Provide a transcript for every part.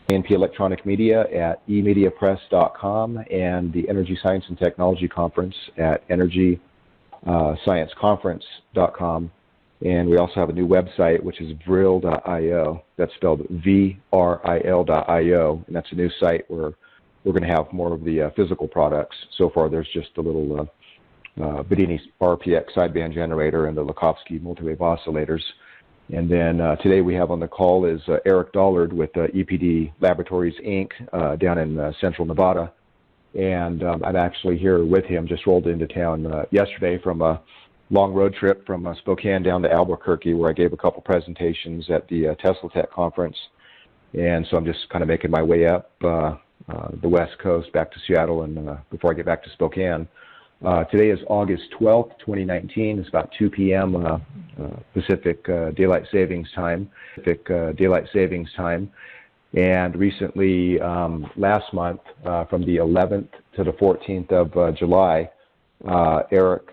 A&P Electronic Media at emediapress.com, and the Energy Science and Technology Conference at energyscienceconference.com. And we also have a new website, which is vril.io. That's spelled vril.io, and that's a new site where we're going to have more of the physical products. So far, there's just a little Bedini RPX sideband generator and the Lakovsky multi-wave oscillators. And then today we have on the call is Eric Dollard with EPD Laboratories, Inc. Down in Central Nevada. And I'm actually here with him, just rolled into town yesterday from a long road trip from Spokane down to Albuquerque, where I gave a couple presentations at the Tesla Tech conference. And so I'm just kind of making my way up the West Coast back to Seattle, and before I get back to Spokane. Today is August 12th, 2019. It's about 2 p.m. Pacific Daylight Savings Time. And recently, last month, from the 11th to the 14th of July, Eric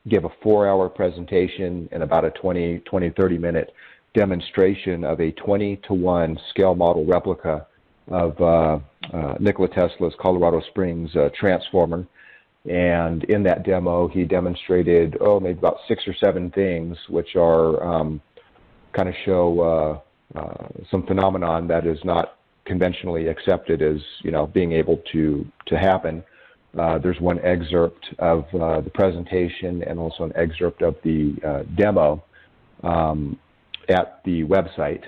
gave a 4-hour presentation and about a 30 minute demonstration of a 20-to-1 scale model replica of Nikola Tesla's Colorado Springs transformer. And in that demo, he demonstrated, maybe about 6 or 7 things, which are kind of show some phenomenon that is not conventionally accepted as, being able to happen. There's one excerpt of the presentation and also an excerpt of the demo at the website,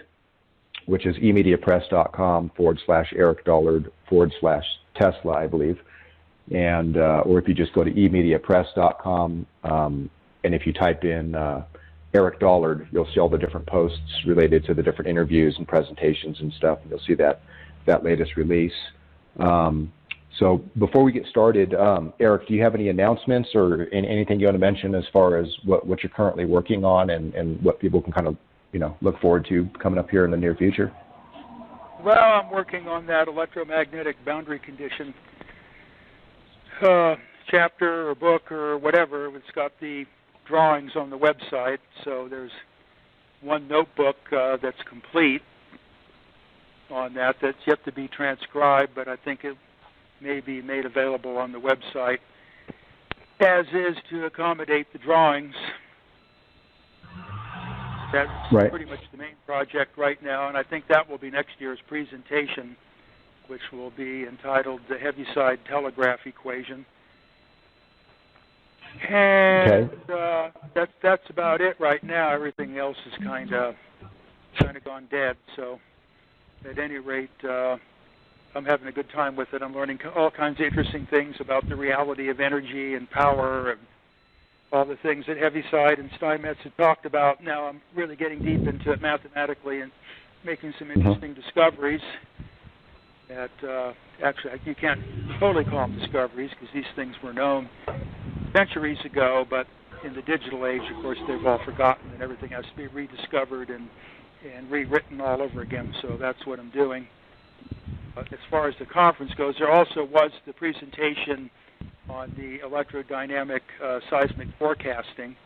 which is emediapress.com/Eric Dollard/Tesla, I believe. And or if you just go to emediapress.com and if you type in Eric Dollard, you'll see all the different posts related to the different interviews and presentations and stuff, and you'll see that latest release. So before we get started, Eric, do you have any announcements or anything you want to mention as far as what you're currently working on and what people can kind of look forward to coming up here in the near future? Well, I'm working on that electromagnetic boundary condition chapter or book or whatever. It's got the drawings on the website, so there's one notebook that's complete on that's yet to be transcribed, but I think it may be made available on the website, as is to accommodate the drawings. That's pretty much the main project right now, and I think that will be next year's presentation, which will be entitled The Heaviside Telegraph Equation. And that's about it right now. Everything else is kind of gone dead. So at any rate, I'm having a good time with it. I'm learning all kinds of interesting things about the reality of energy and power and all the things that Heaviside and Steinmetz had talked about. Now I'm really getting deep into it mathematically and making some interesting discoveries that actually you can't totally call them discoveries because these things were known centuries ago, but in the digital age, of course, they've all forgotten and everything has to be rediscovered and rewritten all over again, so that's what I'm doing. As far as the conference goes, there also was the presentation on the electrodynamic seismic forecasting,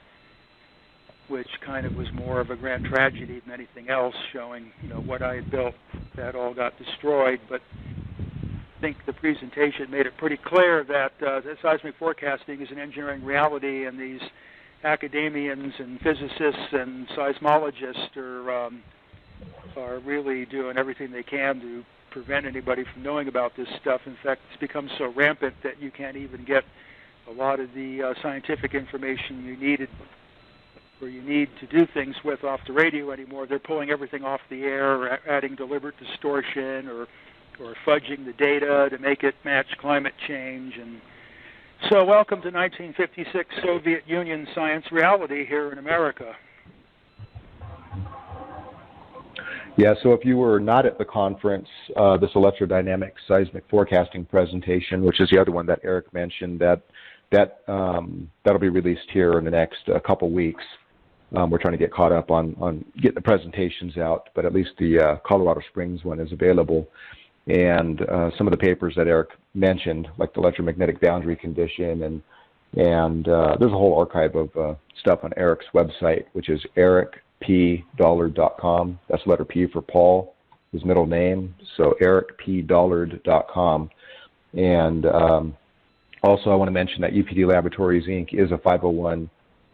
which kind of was more of a grand tragedy than anything else, showing what I had built that all got destroyed. But I think the presentation made it pretty clear that the seismic forecasting is an engineering reality, and these academians and physicists and seismologists are really doing everything they can to prevent anybody from knowing about this stuff. In fact, it's become so rampant that you can't even get a lot of the scientific information you need to do things with off the radio anymore. They're pulling everything off the air, or adding deliberate distortion, or fudging the data to make it match climate change. And so welcome to 1956 Soviet Union science reality here in America. Yeah, so if you were not at the conference, this electrodynamic seismic forecasting presentation, which is the other one that Eric mentioned, that'll be released here in the next couple weeks. We're trying to get caught up on getting the presentations out, but at least the Colorado Springs one is available. And some of the papers that Eric mentioned, like the electromagnetic boundary condition, and there's a whole archive of stuff on Eric's website, which is ericpdollard.com. That's letter P for Paul, his middle name, so ericpdollard.com. And also I want to mention that UPD Laboratories, Inc. is a 501c3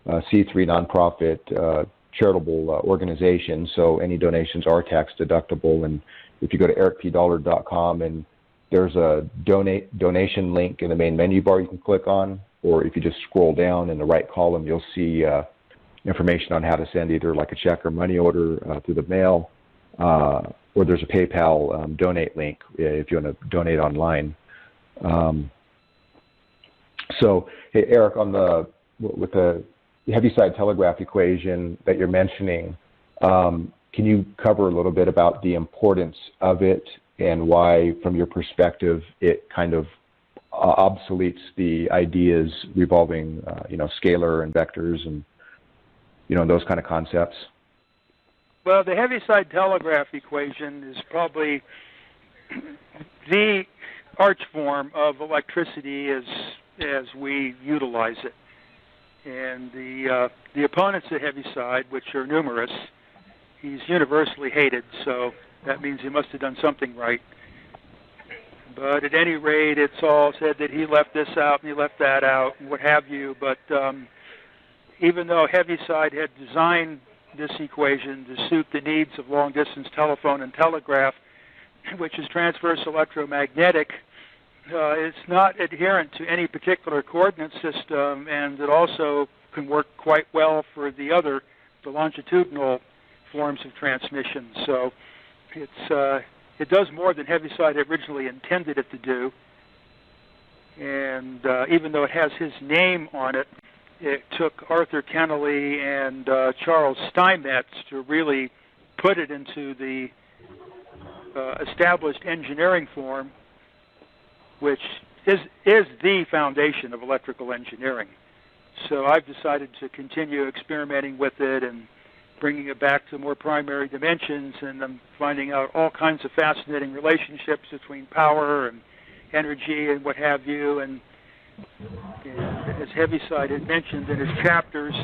nonprofit charitable organization, so any donations are tax deductible. And if you go to ericpdollard.com, and there's a donation link in the main menu bar you can click on, or if you just scroll down in the right column, you'll see information on how to send either like a check or money order through the mail, or there's a PayPal donate link if you want to donate online. So, hey, Eric, with the Heaviside telegraph equation that you're mentioning, can you cover a little bit about the importance of it and why, from your perspective, it kind of obsoletes the ideas revolving, scalar and vectors and, those kind of concepts? Well, the Heaviside telegraph equation is probably the arch form of electricity as we utilize it. And the opponents of Heaviside, which are numerous, he's universally hated, so that means he must have done something right. But at any rate, it's all said that he left this out and he left that out and what have you. But even though Heaviside had designed this equation to suit the needs of long-distance telephone and telegraph, which is transverse electromagnetic, it's not adherent to any particular coordinate system, and it also can work quite well for the longitudinal forms of transmission. So it does more than Heaviside originally intended it to do. And even though it has his name on it, it took Arthur Kennelly and Charles Steinmetz to really put it into the established engineering form, which is the foundation of electrical engineering. So I've decided to continue experimenting with it and bringing it back to more primary dimensions, and I'm finding out all kinds of fascinating relationships between power and energy and what have you. And as Heaviside had mentioned in his chapters,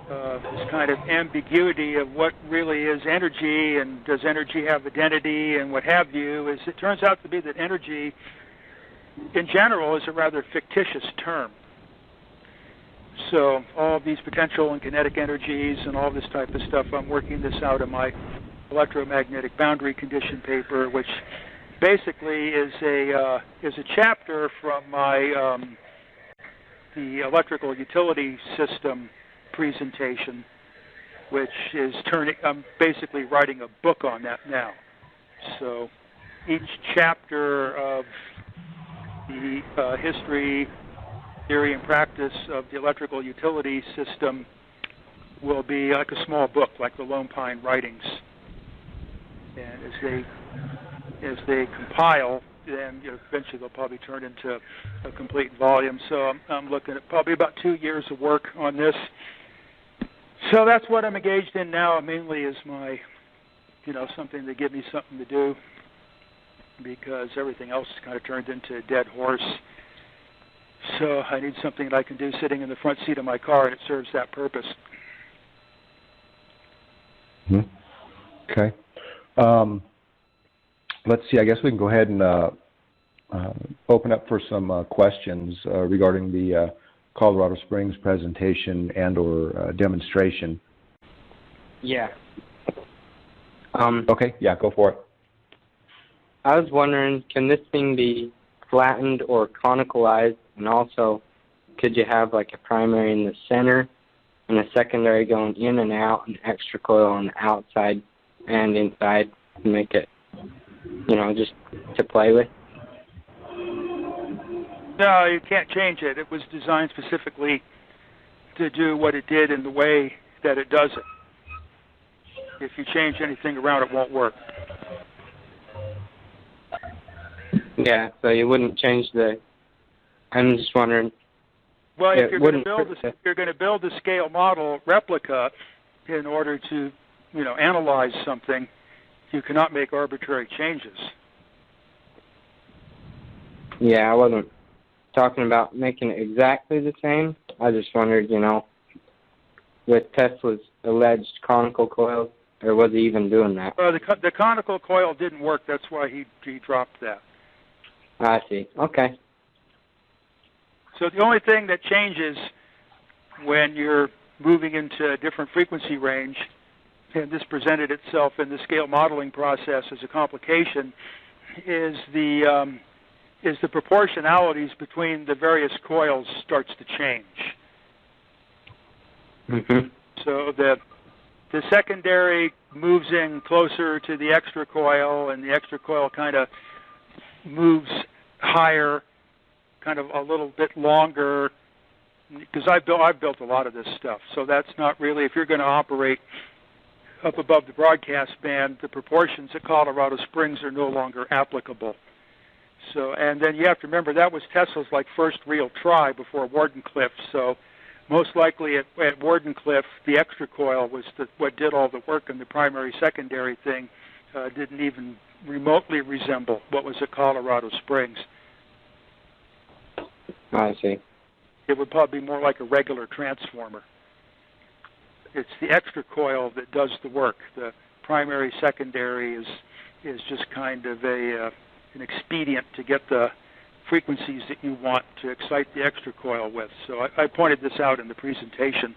this kind of ambiguity of what really is energy and does energy have identity and what have you, is it turns out to be that energy in general is a rather fictitious term. So all of these potential and kinetic energies and all this type of stuff, I'm working this out in my electromagnetic boundary condition paper, which basically is a chapter from my the electrical utility system presentation, which is I'm basically writing a book on that now. So each chapter of the history, theory, and practice of the electrical utility system will be like a small book, like the Lone Pine Writings. And as they compile, then eventually they'll probably turn into a complete volume. So I'm looking at probably about 2 years of work on this. So that's what I'm engaged in now. Mainly is my, something to give me something to do, because everything else is kind of turned into a dead horse. So I need something that I can do sitting in the front seat of my car, and it serves that purpose. Okay. Let's see. I guess we can go ahead and open up for some questions regarding the Colorado Springs presentation and/or demonstration. Yeah. Okay. Yeah. Go for it. I was wondering, can this thing be flattened or conicalized? And also, could you have like a primary in the center and a secondary going in and out, and extra coil on the outside and inside to make it, just to play with? No, you can't change it. It was designed specifically to do what it did in the way that it does it. If you change anything around, it won't work. Yeah, so you wouldn't change I'm just wondering. Well, if you're going to build a scale model replica in order to, analyze something, you cannot make arbitrary changes. Yeah, I wasn't talking about making it exactly the same. I just wondered, with Tesla's alleged conical coils, or was he even doing that? The conical coil didn't work. That's why he dropped that. I see. Okay. So the only thing that changes when you're moving into a different frequency range, and this presented itself in the scale modeling process as a complication, is the proportionalities between the various coils starts to change. Mhm. So the secondary moves in closer to the extra coil, and the extra coil kind of moves higher, kind of a little bit longer. Because I've built a lot of this stuff, so that's not really, if you're going to operate up above the broadcast band, the proportions at Colorado Springs are no longer applicable. So, and then you have to remember that was Tesla's first real try before Wardenclyffe. So, most likely at Wardenclyffe, the extra coil was what did all the work, and the primary-secondary thing didn't even remotely resemble what was at Colorado Springs. I see. It would probably be more like a regular transformer. It's the extra coil that does the work. The primary-secondary is just kind of an expedient to get the frequencies that you want to excite the extra coil with. So I pointed this out in the presentation,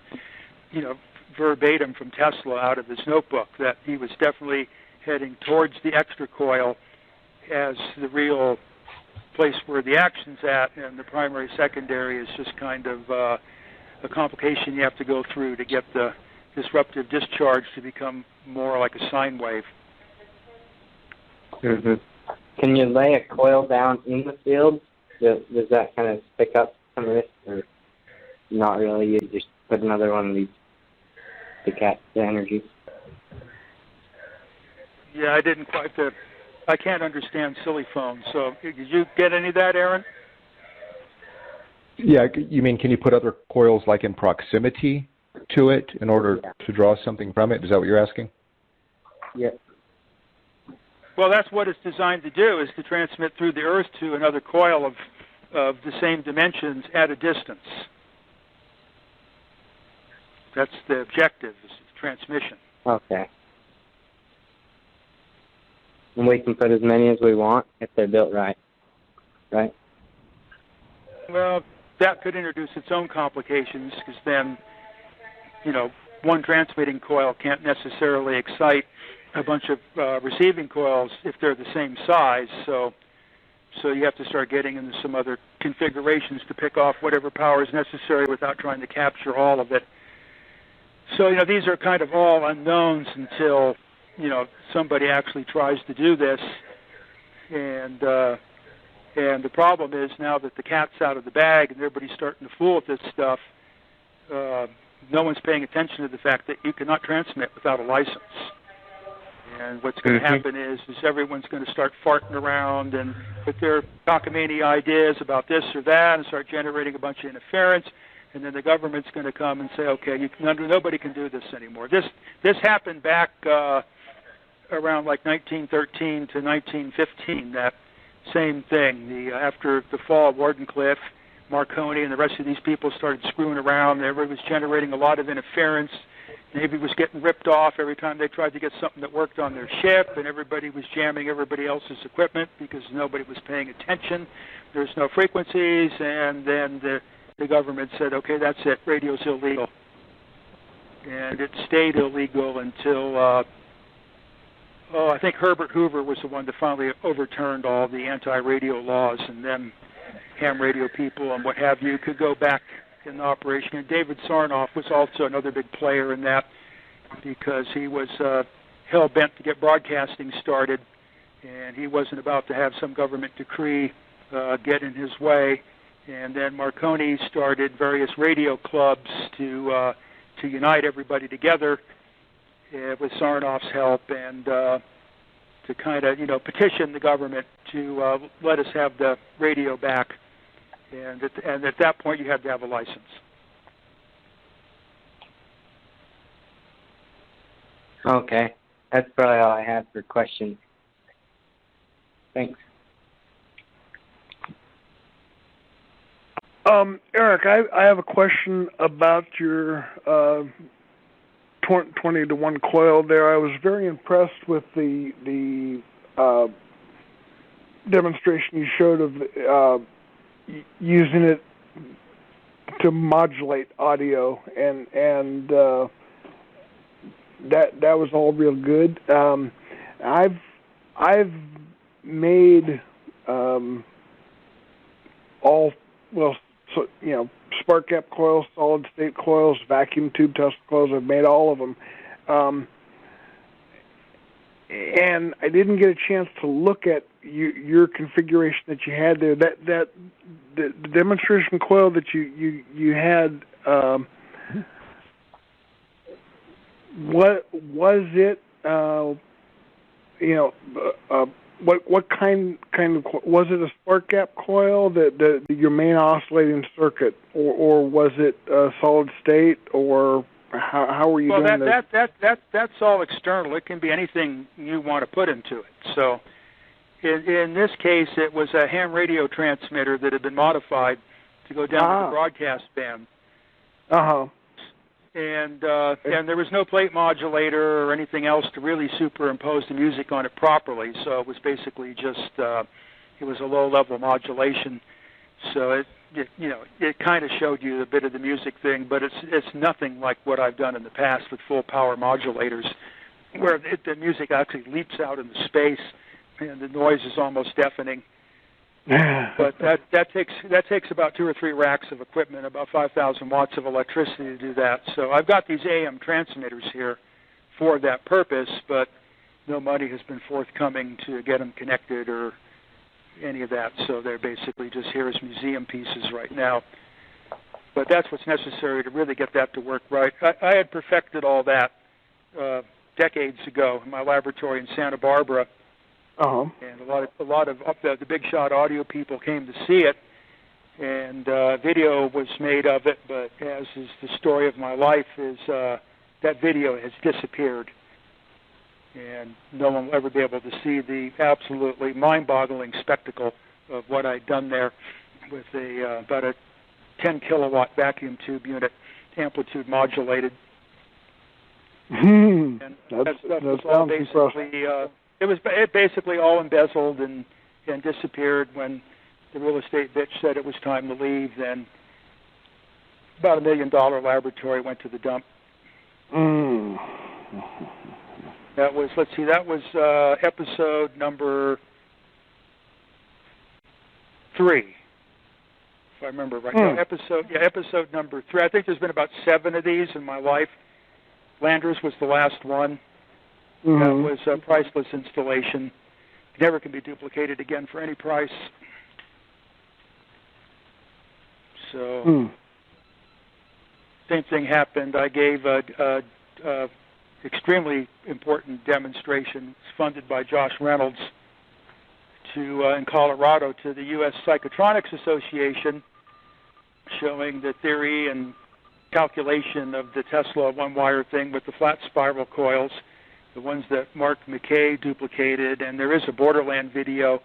verbatim from Tesla out of his notebook, that he was definitely heading towards the extra coil as the real place where the action's at, and the primary-secondary is just kind of a complication you have to go through to get the disruptive discharge to become more like a sine wave. Mhm. Can you lay a coil down in the field? Does that kind of pick up some of this, or not really? You just put another one of these to catch the energy? Yeah, I didn't quite. I can't understand silly phones. So did you get any of that, Aaron? Yeah, you mean can you put other coils in proximity to it in order to draw something from it? Is that what you're asking? Yeah. Well, that's what it's designed to do, is to transmit through the Earth to another coil of the same dimensions at a distance. That's the objective, is transmission. Okay. And we can put as many as we want if they're built right. Right? Well, that could introduce its own complications, because then, one transmitting coil can't necessarily excite a bunch of receiving coils if they're the same size. So you have to start getting into some other configurations to pick off whatever power is necessary without trying to capture all of it. So, these are kind of all unknowns until, somebody actually tries to do this. And the problem is, now that the cat's out of the bag and everybody's starting to fool with this stuff, no one's paying attention to the fact that you cannot transmit without a license. And what's going to happen is everyone's going to start farting around and put their cockamamie ideas about this or that and start generating a bunch of interference. And then the government's going to come and say, okay, nobody can do this anymore. This happened back around 1913 to 1915, that same thing. After the fall of Wardenclyffe, Marconi and the rest of these people started screwing around. Everybody was generating a lot of interference. Navy was getting ripped off every time they tried to get something that worked on their ship, and everybody was jamming everybody else's equipment because nobody was paying attention. There's no frequencies, and then the government said, okay, that's it, radio's illegal. And it stayed illegal until, I think Herbert Hoover was the one that finally overturned all the anti-radio laws, and then ham radio people and what have you could go back in the operation. And David Sarnoff was also another big player in that, because he was hell-bent to get broadcasting started, and he wasn't about to have some government decree get in his way. And then Marconi started various radio clubs to unite everybody together with Sarnoff's help, and to kind of petition the government to let us have the radio back. And at that point, you had to have a license. Okay. That's probably all I had for questions. Thanks. Eric, I have a question about your 20 to 1 coil there. I was very impressed with the demonstration you showed of using it to modulate audio, and that was all real good. I've made spark gap coils, solid state coils, vacuum tube Tesla coils. I've made all of them. And I didn't get a chance to look at your configuration that you had there. The demonstration coil that you had, what was it? What kind of was it? A spark gap coil, your main oscillating circuit, or was it solid state, or how were you doing that? That's all external. It can be anything you want to put into it. So, in this case, it was a ham radio transmitter that had been modified to go down to the broadcast band. And there was no plate modulator or anything else to really superimpose the music on it properly. So it was basically just it was a low-level modulation. So it kind of showed you a bit of the music thing, but it's nothing like what I've done in the past with full power modulators, where the music actually leaps out into space and the noise is almost deafening. But that takes about 2 or 3 racks of equipment, about 5,000 watts of electricity to do that. So I've got these AM transmitters here for that purpose, but no money has been forthcoming to get them connected or any of that. So they're basically just here as museum pieces right now. But that's what's necessary to really get that to work right. I had perfected all that decades ago in my laboratory in Santa Barbara. And a lot of the big shot audio people came to see it, and video was made of it. But as is the story of my life, is that video has disappeared, and no one will ever be able to see the absolutely mind-boggling spectacle of what I'd done there with about a 10 kilowatt vacuum tube unit, amplitude modulated. And that all basically. It was basically all embezzled and disappeared when the real estate bitch said it was time to leave. Then about $1 million laboratory went to the dump. That was episode number 3, if I remember right. No, episode number 3. I think there's been about 7 of these in my life. Landers was the last one. That was a priceless installation. Never can be duplicated again for any price. So, same thing happened. I gave a extremely important demonstration funded by Josh Reynolds in Colorado to the U.S. Psychotronics Association, showing the theory and calculation of the Tesla one-wire thing with the flat spiral coils, the ones that Mark McKay duplicated, and there is a Borderland video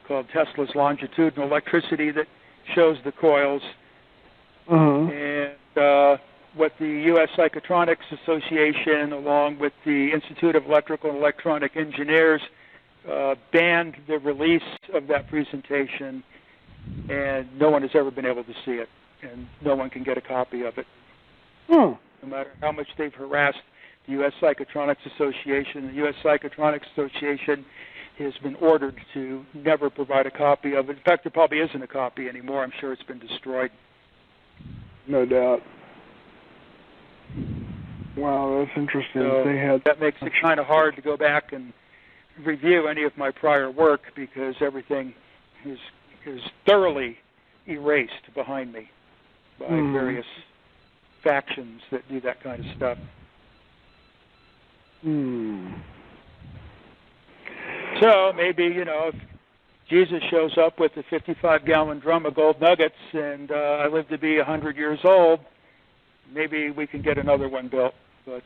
called Tesla's Longitudinal Electricity that shows the coils. And what the U.S. Psychotronics Association, along with the Institute of Electrical and Electronic Engineers, banned the release of that presentation, and no one has ever been able to see it, and no one can get a copy of it. No matter how much they've harassed the U.S. Psychotronics Association. The U.S. Psychotronics Association has been ordered to never provide a copy of it. In fact, there probably isn't a copy anymore. I'm sure it's been destroyed. No doubt. Wow, that's interesting. So that makes it kind of hard to go back and review any of my prior work because everything is thoroughly erased behind me by various factions that do that kind of stuff. So maybe, if Jesus shows up with a 55-gallon drum of gold nuggets and I live to be 100 years old, maybe we can get another one built. But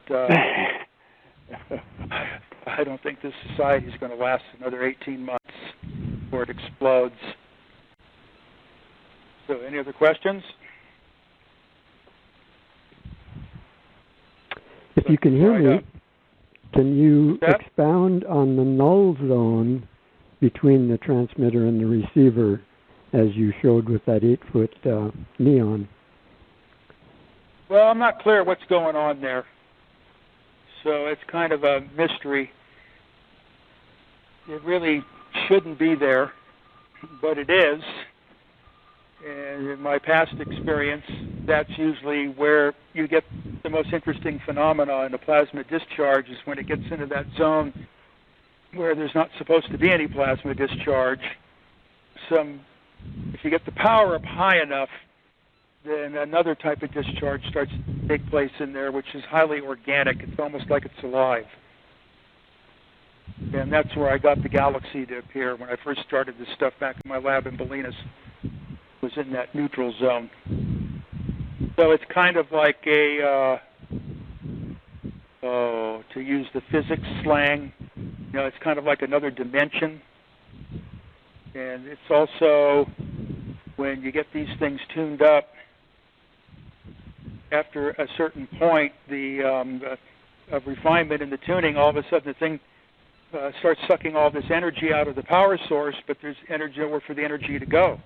I don't think this society is going to last another 18 months before it explodes. So any other questions? If you can hear me, can you That? expound on the null zone between the transmitter and the receiver as you showed with that 8-foot neon? Well, I'm not clear what's going on there. So it's kind of a mystery. It really shouldn't be there, but it is. And in my past experience, that's usually where you get the most interesting phenomena in a plasma discharge, is when it gets into that zone where there's not supposed to be any plasma discharge. If you get the power up high enough, then another type of discharge starts to take place in there, which is highly organic. It's almost like it's alive. And that's where I got the galaxy to appear when I first started this stuff back in my lab in Bolinas. Was in that neutral zone. So it's kind of like a, to use the physics slang, it's kind of like another dimension. And it's also, when you get these things tuned up, after a certain point, of refinement in the tuning, all of a sudden the thing starts sucking all this energy out of the power source, but there's energy nowhere for the energy to go.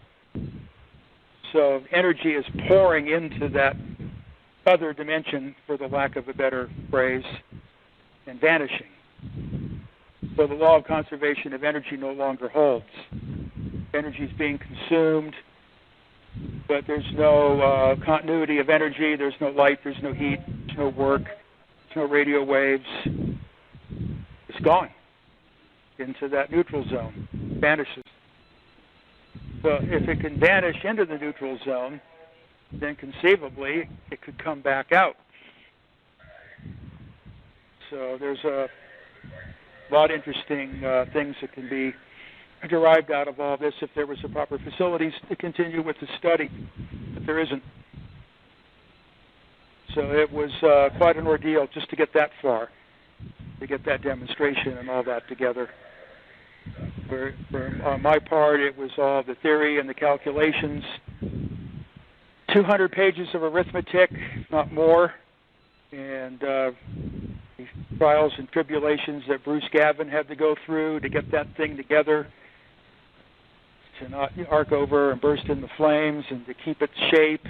So energy is pouring into that other dimension, for the lack of a better phrase, and vanishing. So the law of conservation of energy no longer holds. Energy is being consumed, but there's no continuity of energy. There's no light, there's no heat, there's no work, there's no radio waves. It's gone into that neutral zone, vanishes. So if it can vanish into the neutral zone, then conceivably it could come back out. So there's a lot of interesting things that can be derived out of all this if there was the proper facilities to continue with the study, but there isn't. So it was quite an ordeal just to get that far, to get that demonstration and all that together. On my part, it was all the theory and the calculations, 200 pages of arithmetic, not more, and trials and tribulations that Bruce Gavin had to go through to get that thing together, to not arc over and burst into flames, and to keep its shape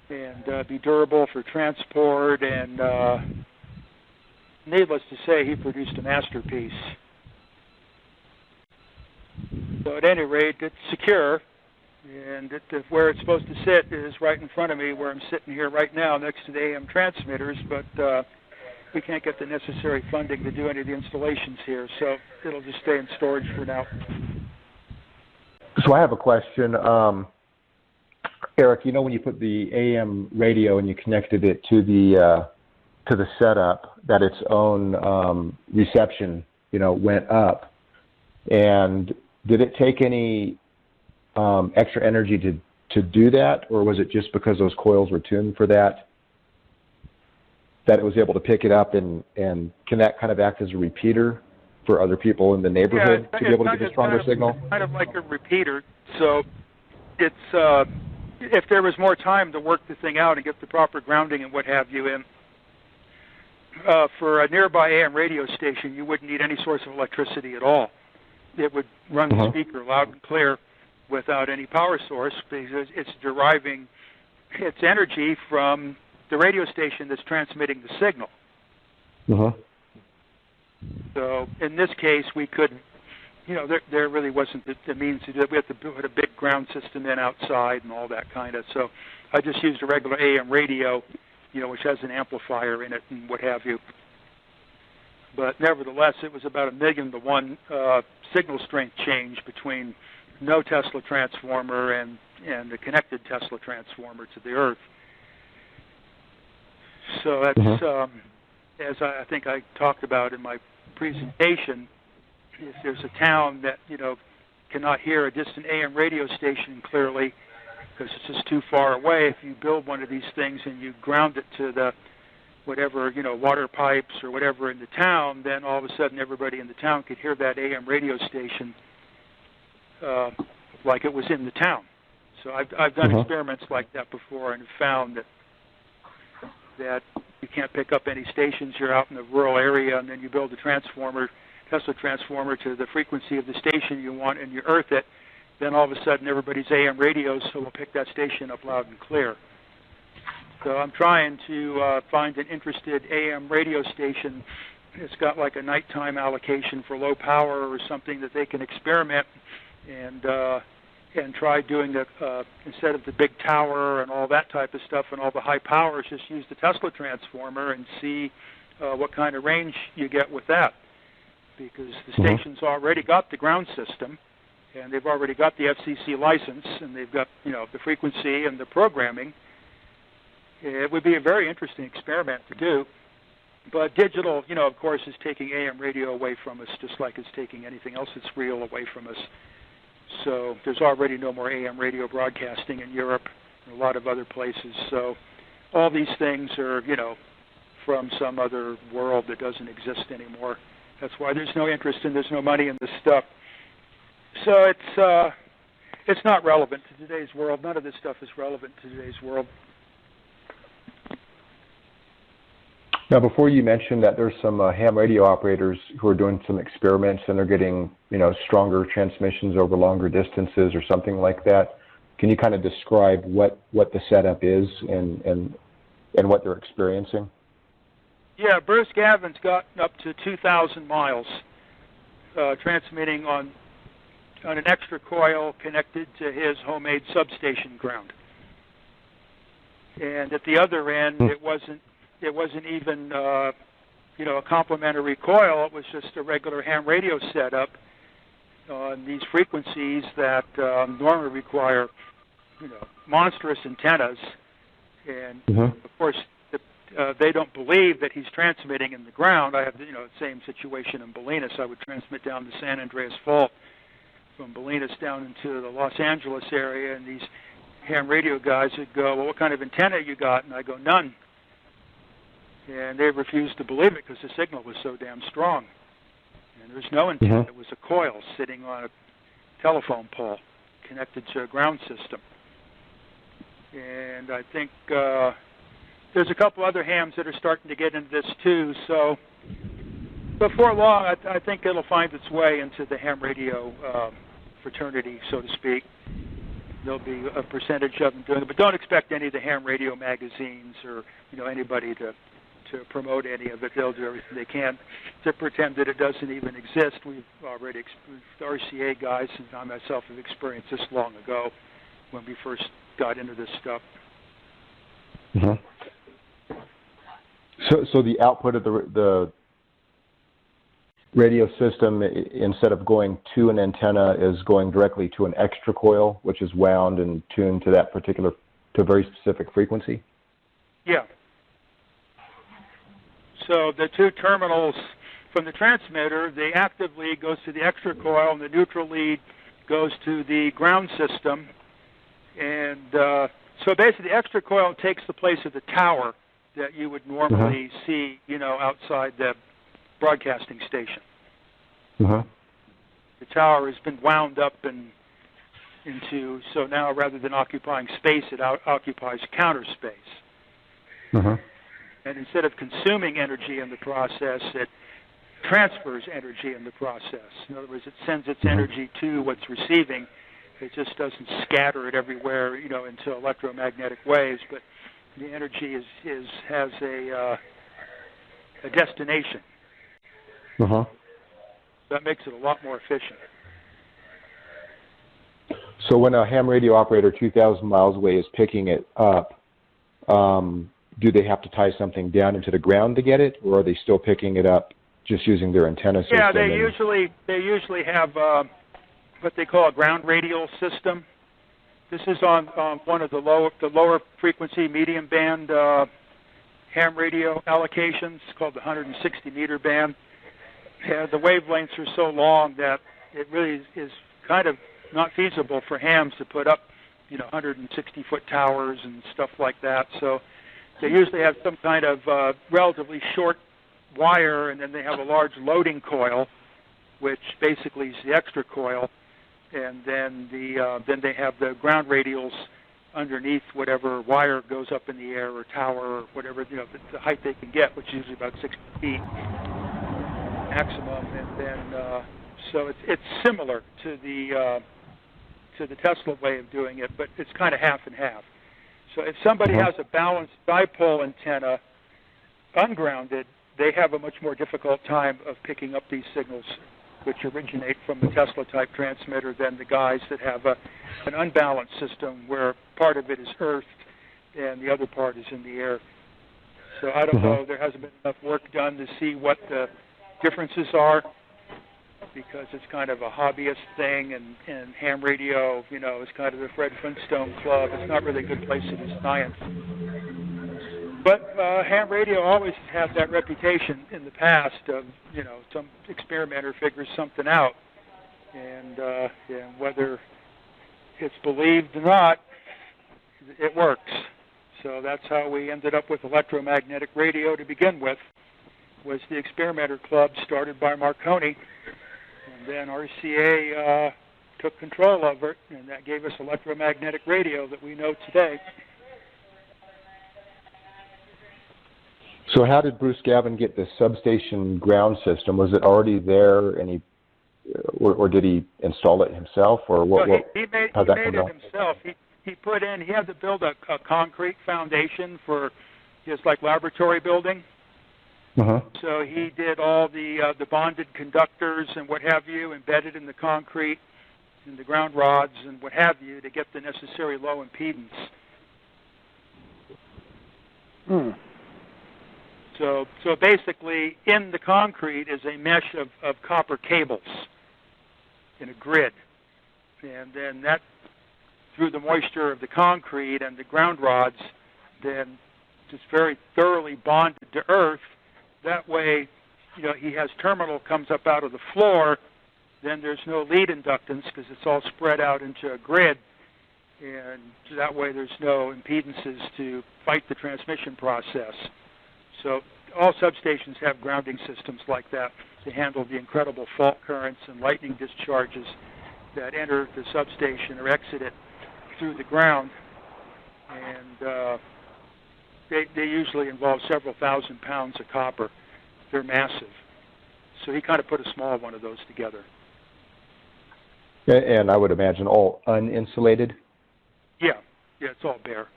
and be durable for transport. And needless to say, he produced a masterpiece. So at any rate, it's secure, and where it's supposed to sit is right in front of me, where I'm sitting here right now next to the AM transmitters, but we can't get the necessary funding to do any of the installations here, so it'll just stay in storage for now. So I have a question. Eric, when you put the AM radio and you connected it to the setup, that its own reception, went up, and did it take any extra energy to do that, or was it just because those coils were tuned for that it was able to pick it up, and can that kind of act as a repeater for other people in the neighborhood to be able to get a stronger signal? It's kind of like a repeater. So it's if there was more time to work the thing out and get the proper grounding and what have you in, for a nearby AM radio station, you wouldn't need any source of electricity at all. It would run the speaker loud and clear without any power source, because it's deriving its energy from the radio station that's transmitting the signal. So in this case, we couldn't, there really wasn't the means to do it. We had to put a big ground system in outside and all that kind of. So I just used a regular AM radio, which has an amplifier in it and what have you. But nevertheless, it was about 1,000,000 to 1 signal strength change between no Tesla transformer and the connected Tesla transformer to the Earth. So that's, as I think I talked about in my presentation, if there's a town that, cannot hear a distant AM radio station clearly because it's just too far away, if you build one of these things and you ground it to the whatever, water pipes or whatever in the town, then all of a sudden everybody in the town could hear that AM radio station like it was in the town. So I've done experiments like that before and found that you can't pick up any stations. You're out in the rural area, and then you build a transformer, Tesla transformer, to the frequency of the station you want, and you earth it. Then all of a sudden, everybody's AM radios, so we'll pick that station up loud and clear. So I'm trying to find an interested AM radio station. It's got like a nighttime allocation for low power or something that they can experiment and try doing the instead of the big tower and all that type of stuff and all the high powers, just use the Tesla transformer and see what kind of range you get with that. Because the station's already got the ground system, and they've already got the FCC license, and they've got, you know, the frequency and the programming. It would be a very interesting experiment to do. But digital, you know, of course, is taking AM radio away from us, just like it's taking anything else that's real away from us. So there's already no more AM radio broadcasting in Europe and a lot of other places. So all these things are, you know, from some other world that doesn't exist anymore. That's why there's no interest and there's no money in this stuff. So it's not relevant to today's world. None of this stuff is relevant to today's world. Now, before you mentioned that there's some ham radio operators who are doing some experiments and they're getting, you know, stronger transmissions over longer distances or something like that. Can you kind of describe what the setup is and what they're experiencing? Yeah, Bruce Gavin's gotten up to 2,000 miles transmitting on an extra coil connected to his homemade substation ground. And at the other end, it wasn't even, you know, a complementary coil. It was just a regular ham radio setup on these frequencies that normally require, you know, monstrous antennas. And of course, they don't believe that he's transmitting in the ground. I have, you know, the same situation in Bolinas. I would transmit down the San Andreas Fault from Bolinas down into the Los Angeles area, and these ham radio guys would go, well, what kind of antenna you got? And I go, none. And they refused to believe it because the signal was so damn strong. And there's no antenna. It was a coil sitting on a telephone pole connected to a ground system. And I think there's a couple other hams that are starting to get into this too. So before long, I think it'll find its way into the ham radio fraternity, so to speak. There'll be a percentage of them doing it, but don't expect any of the ham radio magazines or, you know, anybody to promote any of it. They'll do everything they can to pretend that it doesn't even exist. We've already, the RCA guys and I myself have experienced this long ago when we first got into this stuff. So the output of the radio system, instead of going to an antenna, is going directly to an extra coil, which is wound and tuned to that particular, to a very specific frequency? Yeah. So the two terminals from the transmitter, the active lead goes to the extra coil, and the neutral lead goes to the ground system. And so basically the extra coil takes the place of the tower that you would normally see, you know, outside the broadcasting station. The tower has been wound up into, so now rather than occupying space, it occupies counter space. And instead of consuming energy in the process, it transfers energy in the process. In other words, it sends its energy to what's receiving. It just doesn't scatter it everywhere, you know, into electromagnetic waves, but the energy has a destination. That makes it a lot more efficient. So when a ham radio operator 2,000 miles away is picking it up, do they have to tie something down into the ground to get it, or are they still picking it up just using their antenna system? Yeah, they usually have what they call a ground radial system. This is on one of the lower frequency medium band ham radio allocations called the 160 meter band. Yeah, the wavelengths are so long that it really is kind of not feasible for hams to put up, you know, 160-foot towers and stuff like that. So they usually have some kind of relatively short wire, and then they have a large loading coil, which basically is the extra coil, and then then they have the ground radials underneath whatever wire goes up in the air or tower or whatever, the height they can get, which is usually about 6 feet maximum. And then, so it's similar to the Tesla way of doing it, but it's kind of half and half. So if somebody has a balanced dipole antenna, ungrounded, they have a much more difficult time of picking up these signals which originate from the Tesla-type transmitter than the guys that have an unbalanced system where part of it is earthed and the other part is in the air. So I don't know, there hasn't been enough work done to see what the differences are, because it's kind of a hobbyist thing, and ham radio, is kind of the Fred Flintstone Club. It's not really a good place to do science. But ham radio always had that reputation in the past of, some experimenter figures something out. And whether it's believed or not, it works. So that's how we ended up with electromagnetic radio to begin with, was the experimenter club started by Marconi. And then RCA took control of it, and that gave us electromagnetic radio that we know today. So how did Bruce Gavin get the substation ground system? Was it already there, and or did he install it himself, or what? No, he made it himself. He had to build a concrete foundation for his laboratory building. So he did all the bonded conductors and what have you, embedded in the concrete and the ground rods and what have you, to get the necessary low impedance. So basically, in the concrete is a mesh of copper cables in a grid. And then that, through the moisture of the concrete and the ground rods, then just very thoroughly bonded to earth. That way, he has terminal comes up out of the floor, then there's no lead inductance because it's all spread out into a grid. And that way there's no impedances to fight the transmission process. So all substations have grounding systems like that to handle the incredible fault currents and lightning discharges that enter the substation or exit it through the ground. And they usually involve several thousand pounds of copper. They're massive. So he kind of put a small one of those together. And I would imagine all uninsulated? Yeah, it's all bare.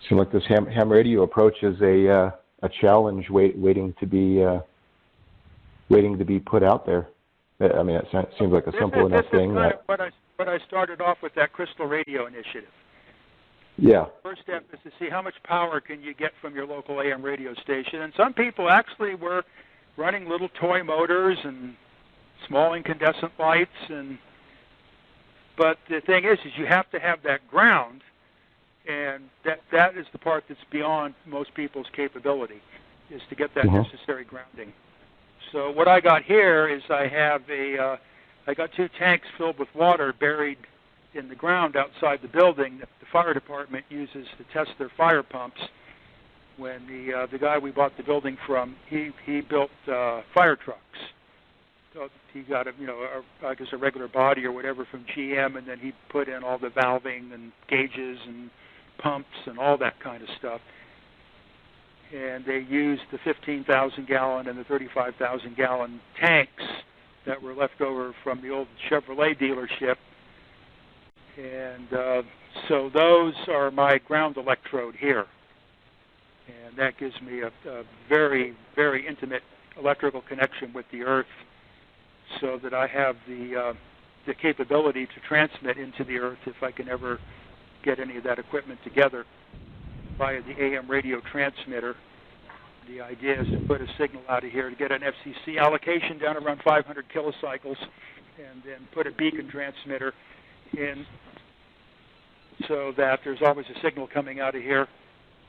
So like this ham radio approach is a challenge waiting to be put out there. I mean, it seems like a simple enough thing. This is kind of what I started off with, that Crystal Radio initiative. Yeah. First step is to see how much power can you get from your local AM radio station. And some people actually were running little toy motors and small incandescent lights. But the thing is you have to have that ground, and that is the part that's beyond most people's capability, is to get that necessary grounding. So what I got here is I got 2 tanks filled with water buried in the ground outside the building that the fire department uses to test their fire pumps. When the guy we bought the building from, he built fire trucks. So he got I guess a regular body or whatever from GM, and then he put in all the valving and gauges and pumps and all that kind of stuff. And they used the 15,000-gallon and the 35,000-gallon tanks that were left over from the old Chevrolet dealership. And so those are my ground electrode here. And that gives me a very, very intimate electrical connection with the earth, so that I have the capability to transmit into the earth if I can ever get any of that equipment together via the AM radio transmitter. The idea is to put a signal out of here to get an FCC allocation down around 500 kilocycles, and then put a beacon transmitter in so that there's always a signal coming out of here,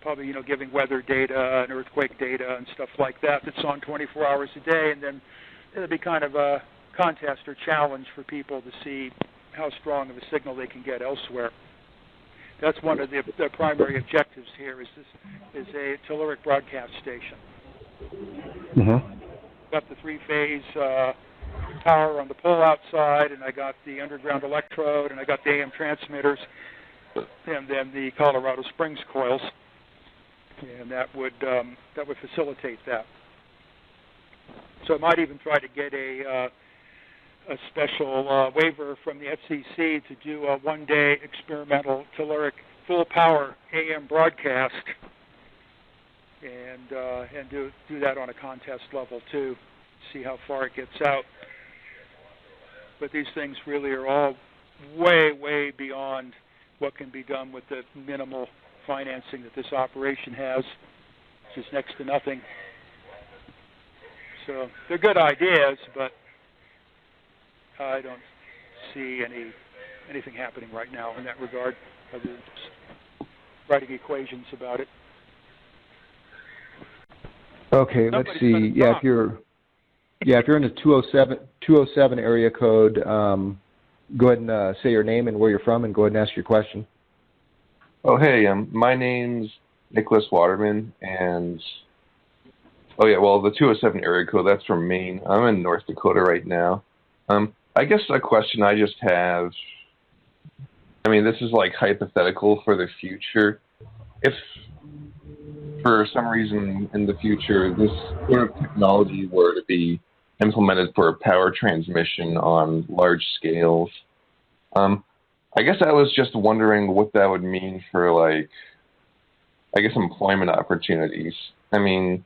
probably, giving weather data and earthquake data and stuff like that that's on 24 hours a day. And then it'll be kind of a contest or challenge for people to see how strong of a signal they can get elsewhere. That's one of the primary objectives here, is a telluric broadcast station. Got the 3-phase power on the pull-out side, and I got the underground electrode, and I got the AM transmitters, and then the Colorado Springs coils, and that would facilitate that. So I might even try to get a special waiver from the FCC to do a one-day experimental telluric full-power AM broadcast, and do that on a contest level too, see how far it gets out. But these things really are all way, way beyond what can be done with the minimal financing that this operation has, which is next to nothing. So they're good ideas, but I don't see anything happening right now in that regard, other than just writing equations about it. Okay, let's see. Yeah, if you're in the 207 area code, go ahead and say your name and where you're from, and go ahead and ask your question. Oh, hey, my name's Nicholas Waterman, and oh yeah, well, the 207 area code, that's from Maine. I'm in North Dakota right now. I guess a question I just have, I mean, this is like hypothetical for the future. If for some reason in the future this sort of technology were to be implemented for power transmission on large scales, I guess I was just wondering what that would mean for, like, I guess employment opportunities. I mean,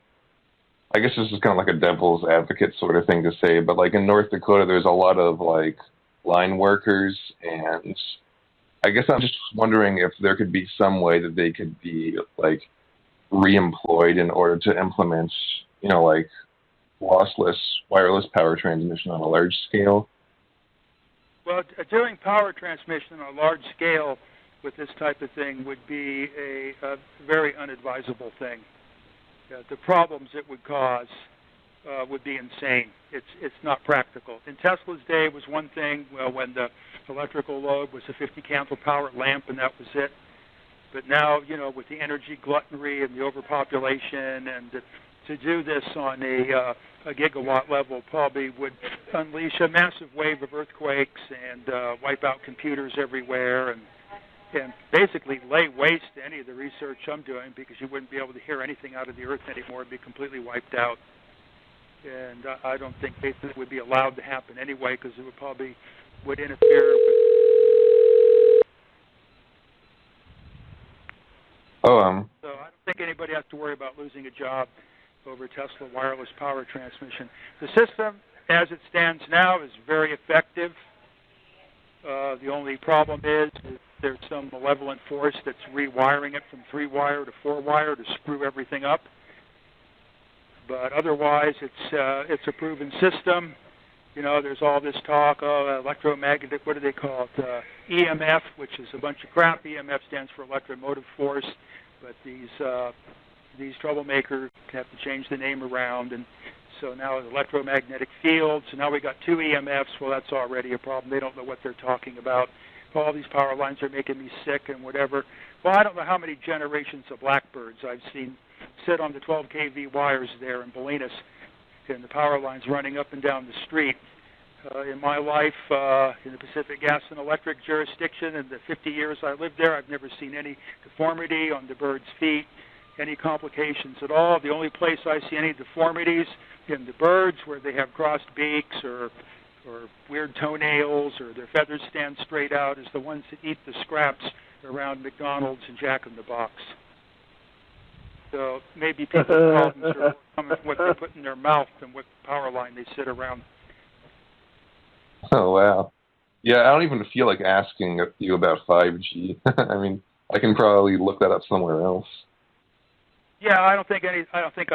I guess this is kind of like a devil's advocate sort of thing to say, but like in North Dakota, there's a lot of like line workers, and I guess I'm just wondering if there could be some way that they could be like re-employed in order to implement, you know, like lossless wireless power transmission on a large scale. Well, doing power transmission on a large scale with this type of thing would be a very unadvisable thing. The problems it would cause would be insane. It's not practical. In Tesla's day, it was one thing, well, when the electrical load was a 50 candle power lamp and that was it. But now, you know, with the energy gluttony and the overpopulation, and to do this on a gigawatt level probably would unleash a massive wave of earthquakes and wipe out computers everywhere, and basically lay waste to any of the research I'm doing, because you wouldn't be able to hear anything out of the earth anymore. It'd be completely wiped out. And I don't think it would be allowed to happen anyway, because it would interfere with... So I don't think anybody has to worry about losing a job over Tesla wireless power transmission. The system, as it stands now, is very effective. The only problem is there's some malevolent force that's rewiring it from 3-wire to 4-wire to screw everything up. But otherwise, it's a proven system. You know, there's all this talk of electromagnetic, what do they call it, EMF, which is a bunch of crap. EMF stands for electromotive force, but these troublemakers have to change the name around, and so now it's electromagnetic field. So now we got 2 EMFs. Well, that's already a problem. They don't know what they're talking about. All these power lines are making me sick and whatever. Well, I don't know how many generations of blackbirds I've seen sit on the 12 kV wires there in Bolinas, and the power lines running up and down the street. In my life, in the Pacific Gas and Electric jurisdiction, in the 50 years I lived there, I've never seen any deformity on the birds' feet, any complications at all. The only place I see any deformities in the birds, where they have crossed beaks or weird toenails or their feathers stand straight out, is the ones that eat the scraps around McDonald's and Jack in the Box. So maybe people's problems are coming from what they put in their mouth and what power line they sit around. Oh, wow. Yeah, I don't even feel like asking you about 5G. I mean, I can probably look that up somewhere else. Yeah, I don't think I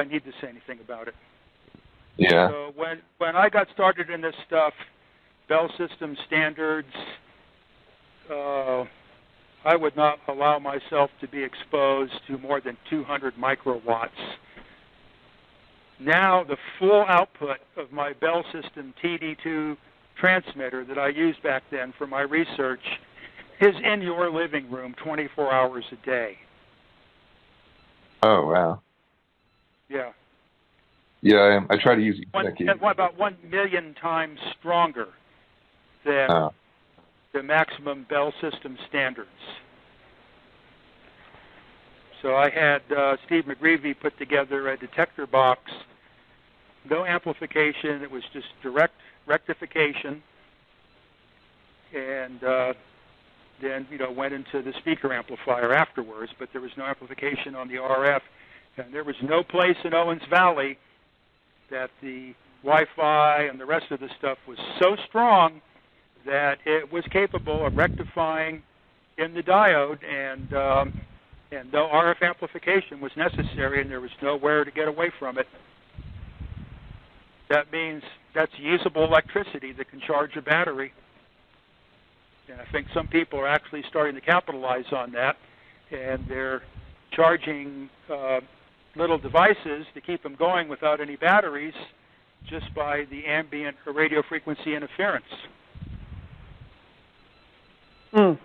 need to say anything about it. Yeah. So when I got started in this stuff, Bell System standards, I would not allow myself to be exposed to more than 200 microwatts. Now the full output of my Bell System TD2 transmitter that I used back then for my research is in your living room 24 hours a day. Oh, wow. Yeah. Yeah, I try to use One, Ethernet. about 1 million times stronger than the maximum Bell system standards. So I had Steve McGreevy put together a detector box, no amplification, it was just direct rectification, and then went into the speaker amplifier afterwards, but there was no amplification on the RF, and there was no place in Owens Valley that the Wi-Fi and the rest of the stuff was so strong that it was capable of rectifying in the diode, and no RF amplification was necessary, and there was nowhere to get away from it. That means that's usable electricity that can charge a battery. And I think some people are actually starting to capitalize on that, and they're charging little devices to keep them going without any batteries just by the ambient radio frequency interference. Mm.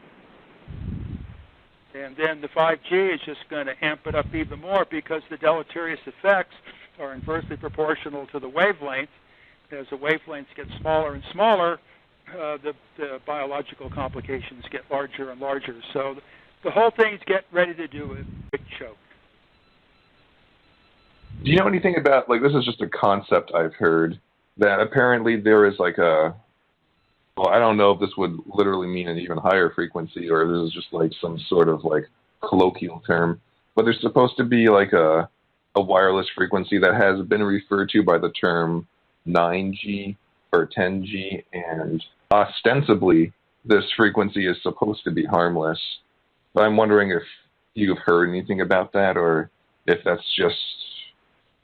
And then the 5G is just going to amp it up even more because the deleterious effects are inversely proportional to the wavelength. As the wavelengths get smaller and smaller, the biological complications get larger and larger. So the whole thing's getting ready to do a big choke. Do you know anything about, like, this is just a concept I've heard, that apparently there is like a, well, I don't know if this would literally mean an even higher frequency or this is just like some sort of like colloquial term, but there's supposed to be like a wireless frequency that has been referred to by the term 9G or 10G, and ostensibly this frequency is supposed to be harmless. But I'm wondering if you've heard anything about that or if that's just...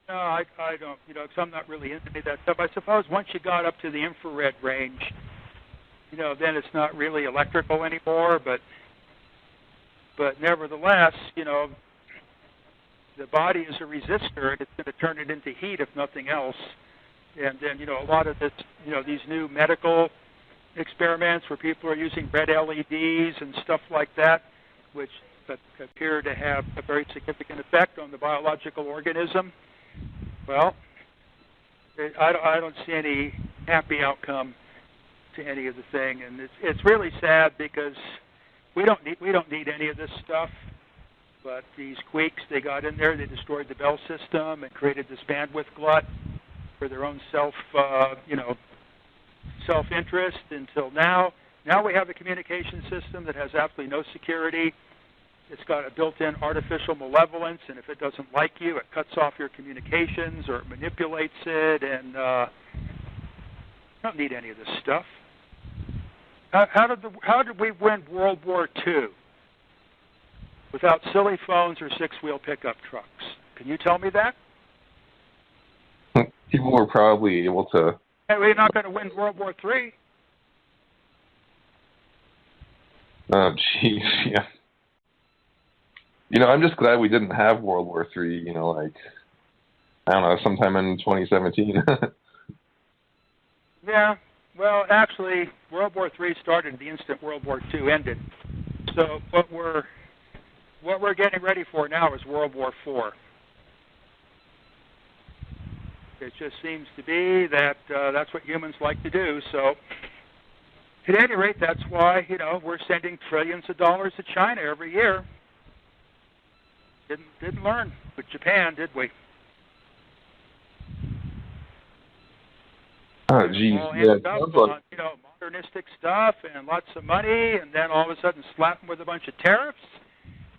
No, I don't, because I'm not really into that stuff. I suppose once you got up to the infrared range, then it's not really electrical anymore, but nevertheless, the body is a resistor, and it's going to turn it into heat if nothing else. And then, a lot of this, these new medical experiments where people are using red LEDs and stuff like that, which appear to have a very significant effect on the biological organism. Well, I don't see any happy outcome to any of the thing, and it's really sad because we don't need any of this stuff. But these Queeks, they got in there, they destroyed the Bell system and created this bandwidth glut for their own self-interest until now. Now we have a communication system that has absolutely no security. It's got a built-in artificial malevolence, and if it doesn't like you, it cuts off your communications or it manipulates it, and you don't need any of this stuff. How did we win World War II without silly phones or six-wheel pickup trucks? Can you tell me that? People were probably able to... Hey, we're not going to win World War III. Oh, jeez, yeah. I'm just glad we didn't have World War III, I don't know, sometime in 2017. Yeah, well, actually, World War III started the instant World War II ended. So what we're getting ready for now is World War IV. It just seems to be that that's what humans like to do. So at any rate, that's why, we're sending trillions of dollars to China every year. Didn't learn with Japan, did we? Oh, geez, yeah. On, modernistic stuff and lots of money, and then all of a sudden slap them with a bunch of tariffs.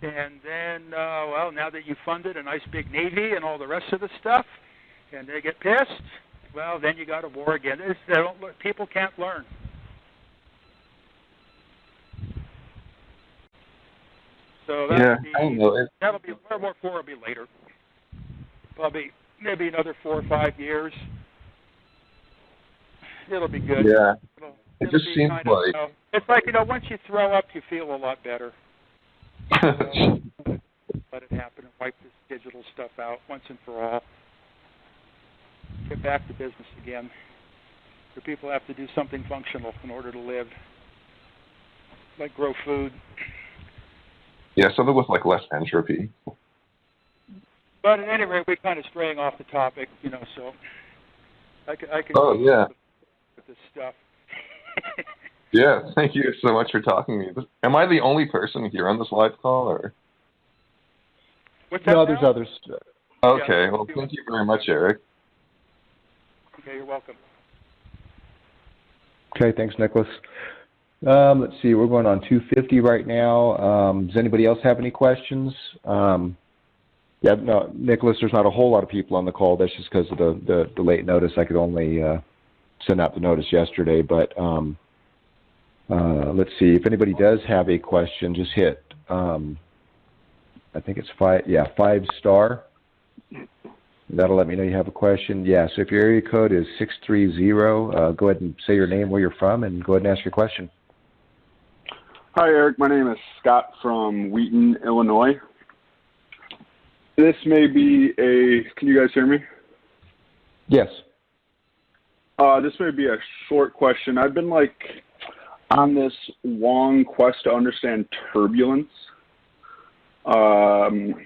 And then, now that you funded a nice big navy and all the rest of the stuff, and they get pissed, well, then you got a war again. People can't learn. So that'll be World War IV will be later. Probably maybe another 4 or 5 years. It'll be good. Yeah. It just seems like... it's like, once you throw up, you feel a lot better. Let it happen and wipe this digital stuff out once and for all. Get back to business again. The people have to do something functional in order to live. Like grow food. Yeah, something with like less entropy. But at any rate, we're kind of straying off the topic, so I can Oh, yeah. with this stuff. Yeah, thank you so much for talking to me. Am I the only person here on this live call, or? What's that No, now? there's others. Okay, Yeah. well, thank you very much, Eric. Okay, you're welcome. Okay, thanks, Nicholas. Let's see, we're going on 250 right now. Does anybody else have any questions? Yeah, no, Nicholas, there's not a whole lot of people on the call. That's just because of the late notice. I could only send out the notice yesterday. But let's see, if anybody does have a question, just hit, I think it's 5-star. That'll let me know you have a question. Yeah, so if your area code is 630, go ahead and say your name, where you're from, and go ahead and ask your question. Hi, Eric. My name is Scott from Wheaton, Illinois. This may be can you guys hear me? Yes. This may be a short question. I've been on this long quest to understand turbulence. Wondering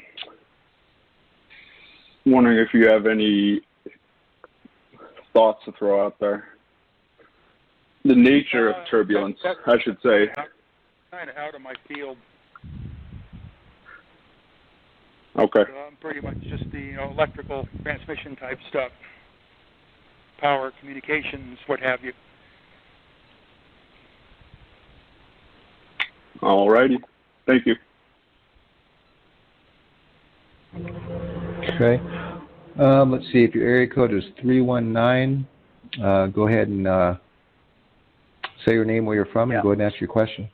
if you have any thoughts to throw out there. The nature of turbulence, I should say. Kind of out of my field. Okay. Pretty much just the electrical transmission type stuff, power, communications, what have you. All righty. Thank you. Okay. Let's see, if your area code is 319, go ahead and say your name, where you're from, and go ahead and ask your question.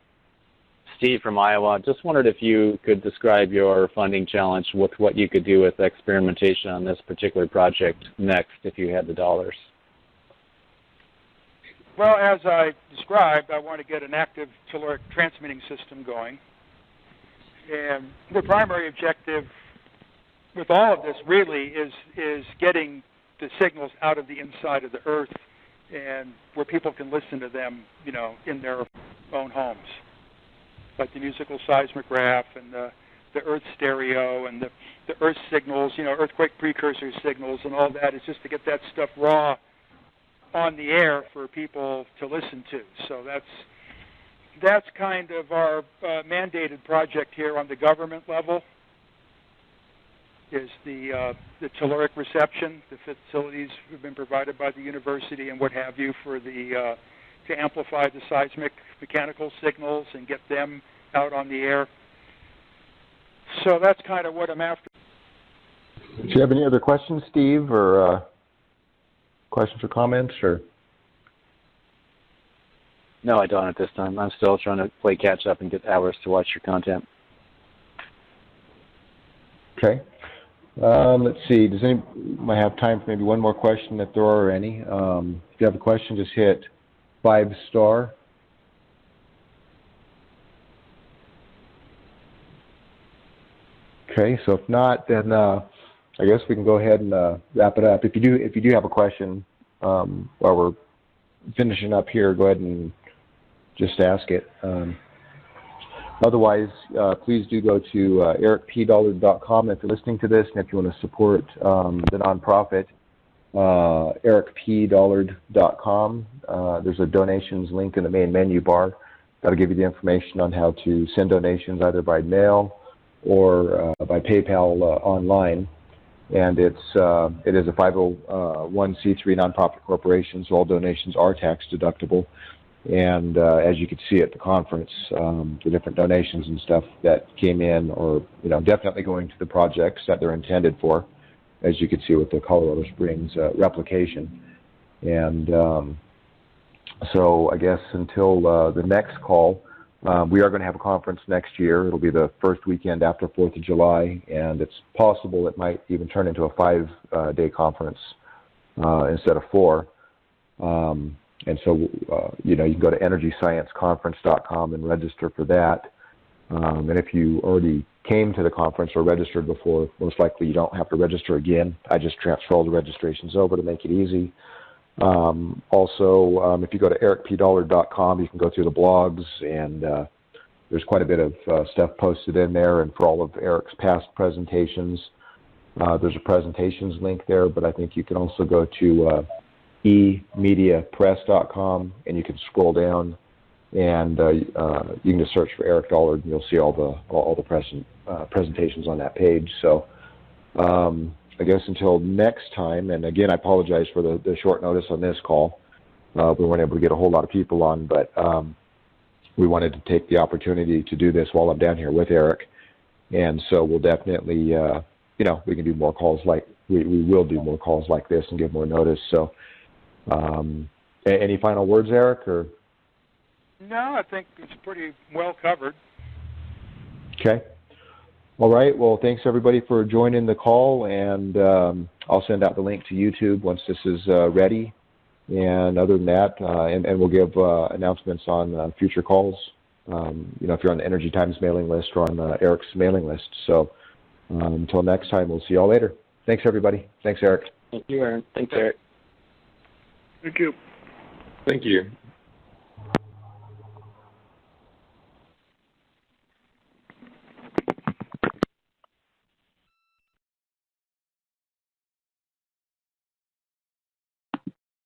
Steve from Iowa. Just wondered if you could describe your funding challenge with what you could do with experimentation on this particular project next if you had the dollars. Well, as I described, I want to get an active telluric transmitting system going. And the primary objective with all of this really is getting the signals out of the inside of the Earth and where people can listen to them, in their own homes. Like the musical seismograph and the Earth stereo and the Earth signals, earthquake precursor signals and all that is just to get that stuff raw on the air for people to listen to. So that's kind of our mandated project here on the government level, is the telluric reception. The facilities have been provided by the university and what have you for the to amplify the seismic mechanical signals and get them out on the air. So that's kind of what I'm after. Do you have any other questions, Steve, or questions or comments? Or No, I don't at this time. I'm still trying to play catch up and get hours to watch your content. Okay. Let's see. Does anybody have time for maybe one more question if there are any? If you have a question, just hit 5-star. Okay. So if not, then I guess we can go ahead and wrap it up. If you do have a question while we're finishing up here, go ahead and just ask it. Otherwise, please do go to ericpdollard.com if you're listening to this, and if you want to support the nonprofit, ericpdollard.com. There's a donations link in the main menu bar. That'll give you the information on how to send donations either by mail or by PayPal online. And it is a 501c3 nonprofit corporation, so all donations are tax deductible. And as you could see at the conference, the different donations and stuff that came in are, definitely going to the projects that they're intended for, as you could see with the Colorado Springs replication. And so I guess until the next call, we are going to have a conference next year. It'll be the first weekend after 4th of July, and it's possible it might even turn into a 5-day conference instead of 4. And so, you can go to EnergyScienceConference.com and register for that. And if you already came to the conference or registered before, most likely you don't have to register again. I just transfer all the registrations over to make it easy. Also, if you go to ericpdollard.com, you can go through the blogs, and there's quite a bit of stuff posted in there, and for all of Eric's past presentations. There's a presentations link there, but I think you can also go to emediapress.com, and you can scroll down, and you can just search for Eric Dollard, and you'll see all the presentations on that page. So I guess until next time, and again, I apologize for the short notice on this call. We weren't able to get a whole lot of people on, but we wanted to take the opportunity to do this while I'm down here with Eric. And so we'll definitely, we can do more calls we will do more calls like this and give more notice. So any final words, Eric? Or? No, I think it's pretty well covered. Okay. All right. Well, thanks everybody for joining the call, and I'll send out the link to YouTube once this is ready. And other than that, and we'll give announcements on future calls, if you're on the Energy Times mailing list or on Eric's mailing list. So until next time, we'll see you all later. Thanks, everybody. Thanks, Eric. Thank you, Aaron. Thanks, Eric. Thank you. Thank you.